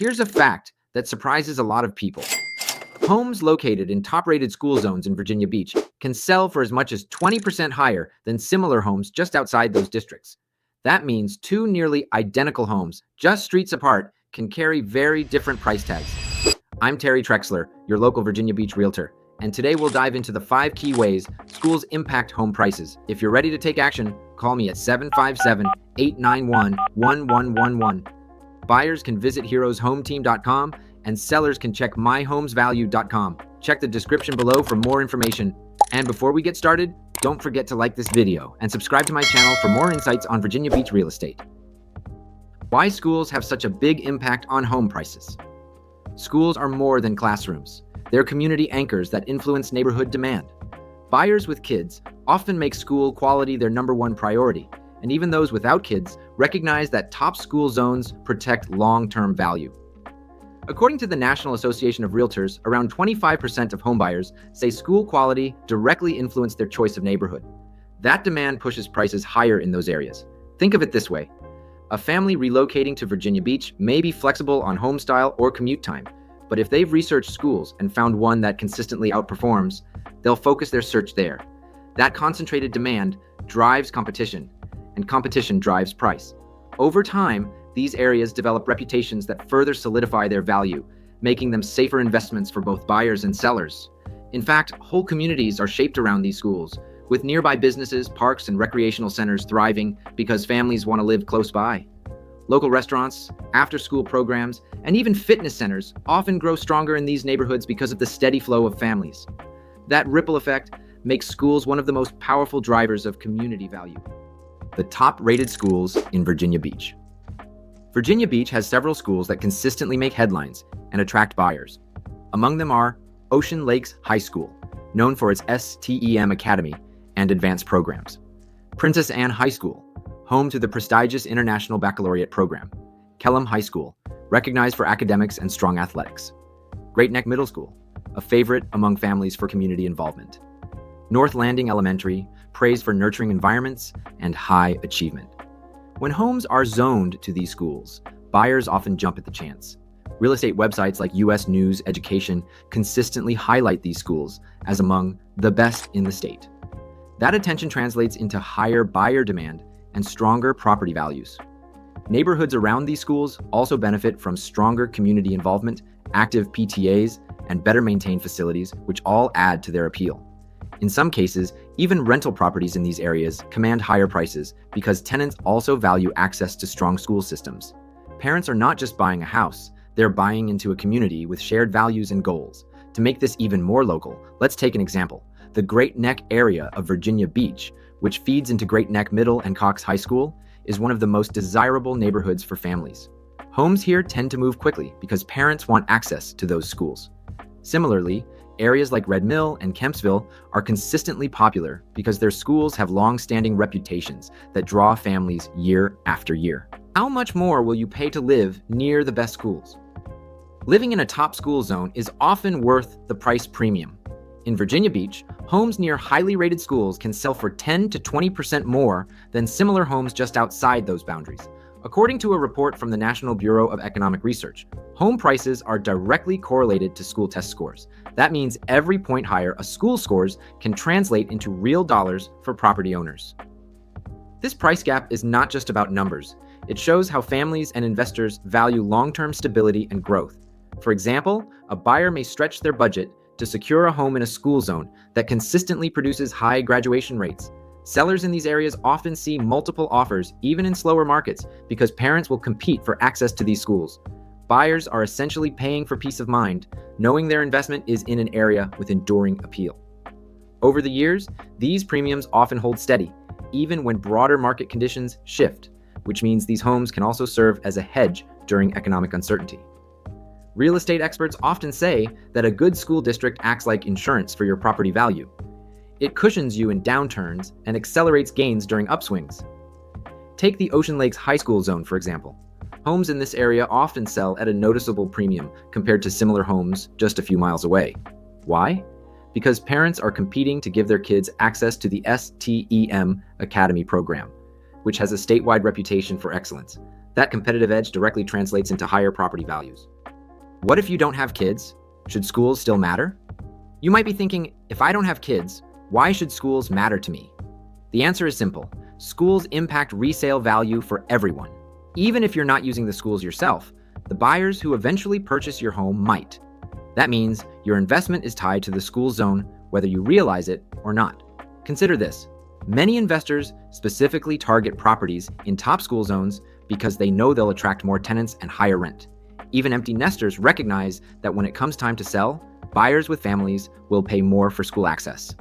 Here's a fact that surprises a lot of people. Homes located in top-rated school zones in Virginia Beach can sell for as much as 20% higher than similar homes just outside those districts. That means two nearly identical homes, just streets apart, can carry very different price tags. I'm Terry Trexler, your local Virginia Beach realtor, and today we'll dive into the 5 key ways schools impact home prices. If you're ready to take action, call me at 757-891-1111. Buyers can visit heroeshometeam.com and sellers can check myhomesvalue.com. Check the description below for more information. And before we get started, don't forget to like this video and subscribe to my channel for more insights on Virginia Beach real estate. Why schools have such a big impact on home prices. Schools are more than classrooms. They're community anchors that influence neighborhood demand. Buyers with kids often make school quality their #1 priority, and even those without kids recognize that top school zones protect long-term value. According to the National Association of Realtors, around 25% of homebuyers say school quality directly influenced their choice of neighborhood. That demand pushes prices higher in those areas. Think of it this way. A family relocating to Virginia Beach may be flexible on home style or commute time, but if they've researched schools and found one that consistently outperforms, they'll focus their search there. That concentrated demand drives competition, and competition drives price. Over time, these areas develop reputations that further solidify their value, making them safer investments for both buyers and sellers. In fact, whole communities are shaped around these schools, with nearby businesses, parks, and recreational centers thriving because families want to live close by. Local restaurants, after-school programs, and even fitness centers often grow stronger in these neighborhoods because of the steady flow of families. That ripple effect makes schools one of the most powerful drivers of community value. The top-rated schools in Virginia Beach. Virginia Beach has several schools that consistently make headlines and attract buyers. Among them are Ocean Lakes High School, known for its STEM Academy and advanced programs; Princess Anne High School, home to the prestigious International Baccalaureate program; Kellam High School, recognized for academics and strong athletics; Great Neck Middle School, a favorite among families for community involvement; North Landing Elementary, praised for nurturing environments and high achievement. When homes are zoned to these schools, buyers often jump at the chance. Real estate websites like US News Education consistently highlight these schools as among the best in the state. That attention translates into higher buyer demand and stronger property values. Neighborhoods around these schools also benefit from stronger community involvement, active PTAs, and better maintained facilities, which all add to their appeal. In some cases, even rental properties in these areas command higher prices because tenants also value access to strong school systems. Parents are not just buying a house, they're buying into a community with shared values and goals. To make this even more local, let's take an example. The Great Neck area of Virginia Beach, which feeds into Great Neck Middle and Cox High School, is one of the most desirable neighborhoods for families. Homes here tend to move quickly because parents want access to those schools. Similarly, areas like Red Mill and Kempsville are consistently popular because their schools have long-standing reputations that draw families year after year. How much more will you pay to live near the best schools? Living in a top school zone is often worth the price premium. In Virginia Beach, homes near highly rated schools can sell for 10 to 20% more than similar homes just outside those boundaries. According to a report from the National Bureau of Economic Research, home prices are directly correlated to school test scores. That means every point higher a school scores can translate into real dollars for property owners. This price gap is not just about numbers. It shows how families and investors value long-term stability and growth. For example, a buyer may stretch their budget to secure a home in a school zone that consistently produces high graduation rates. Sellers in these areas often see multiple offers, even in slower markets, because parents will compete for access to these schools. Buyers are essentially paying for peace of mind, knowing their investment is in an area with enduring appeal. Over the years, these premiums often hold steady, even when broader market conditions shift, which means these homes can also serve as a hedge during economic uncertainty. Real estate experts often say that a good school district acts like insurance for your property value. It cushions you in downturns and accelerates gains during upswings. Take the Ocean Lakes High School zone, for example. Homes in this area often sell at a noticeable premium compared to similar homes just a few miles away. Why? Because parents are competing to give their kids access to the STEM Academy program, which has a statewide reputation for excellence. That competitive edge directly translates into higher property values. What if you don't have kids? Should schools still matter? You might be thinking, if I don't have kids, why should schools matter to me? The answer is simple. Schools impact resale value for everyone. Even if you're not using the schools yourself, the buyers who eventually purchase your home might. That means your investment is tied to the school zone, whether you realize it or not. Consider this. Many investors specifically target properties in top school zones because they know they'll attract more tenants and higher rent. Even empty nesters recognize that when it comes time to sell, buyers with families will pay more for school access.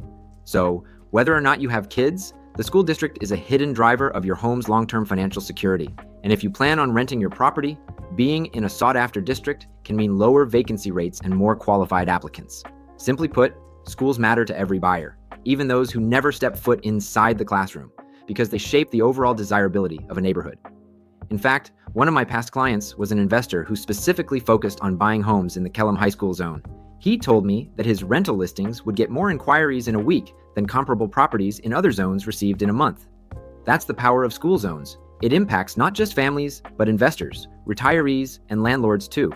So, whether or not you have kids, the school district is a hidden driver of your home's long-term financial security. And if you plan on renting your property, being in a sought-after district can mean lower vacancy rates and more qualified applicants. Simply put, schools matter to every buyer, even those who never step foot inside the classroom, because they shape the overall desirability of a neighborhood. In fact, one of my past clients was an investor who specifically focused on buying homes in the Kellam High School zone. He told me that his rental listings would get more inquiries in a week than comparable properties in other zones received in a month. That's the power of school zones. It impacts not just families, but investors, retirees, and landlords too.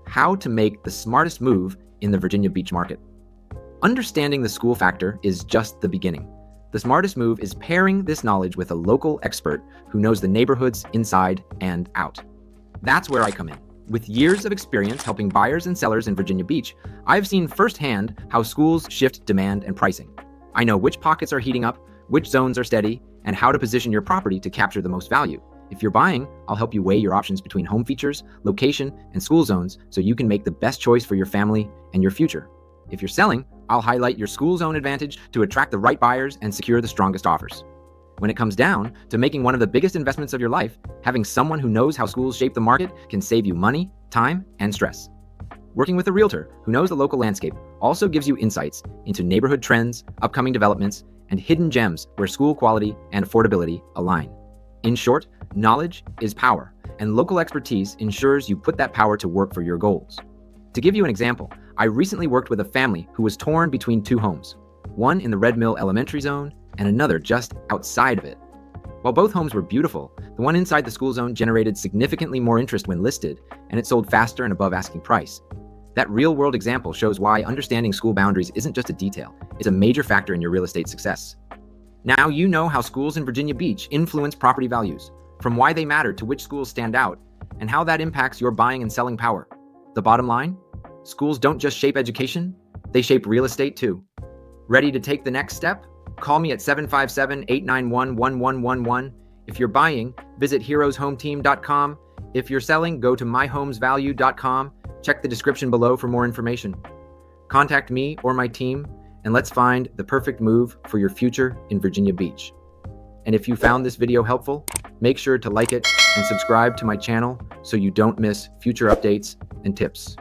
How to make the smartest move in the Virginia Beach market. Understanding the school factor is just the beginning. The smartest move is pairing this knowledge with a local expert who knows the neighborhoods inside and out. That's where I come in. With years of experience helping buyers and sellers in Virginia Beach, I've seen firsthand how schools shift demand and pricing. I know which pockets are heating up, which zones are steady, and how to position your property to capture the most value. If you're buying, I'll help you weigh your options between home features, location, and school zones so you can make the best choice for your family and your future. If you're selling, I'll highlight your school zone advantage to attract the right buyers and secure the strongest offers. When it comes down to making one of the biggest investments of your life, having someone who knows how schools shape the market can save you money, time, and stress. Working with a realtor who knows the local landscape also gives you insights into neighborhood trends, upcoming developments, and hidden gems where school quality and affordability align. In short, knowledge is power, and local expertise ensures you put that power to work for your goals. To give you an example, I recently worked with a family who was torn between two homes, one in the Red Mill Elementary Zone and another just outside of it. While both homes were beautiful, the one inside the school zone generated significantly more interest when listed, and it sold faster and above asking price. That real-world example shows why understanding school boundaries isn't just a detail, it's a major factor in your real estate success. Now you know how schools in Virginia Beach influence property values, from why they matter to which schools stand out, and how that impacts your buying and selling power. The bottom line? Schools don't just shape education, they shape real estate too. Ready to take the next step? Call me at 757-891-1111. If you're buying, visit heroeshometeam.com. If you're selling, go to myhomesvalue.com. Check the description below for more information. Contact me or my team, and let's find the perfect move for your future in Virginia Beach. And if you found this video helpful, make sure to like it and subscribe to my channel so you don't miss future updates and tips.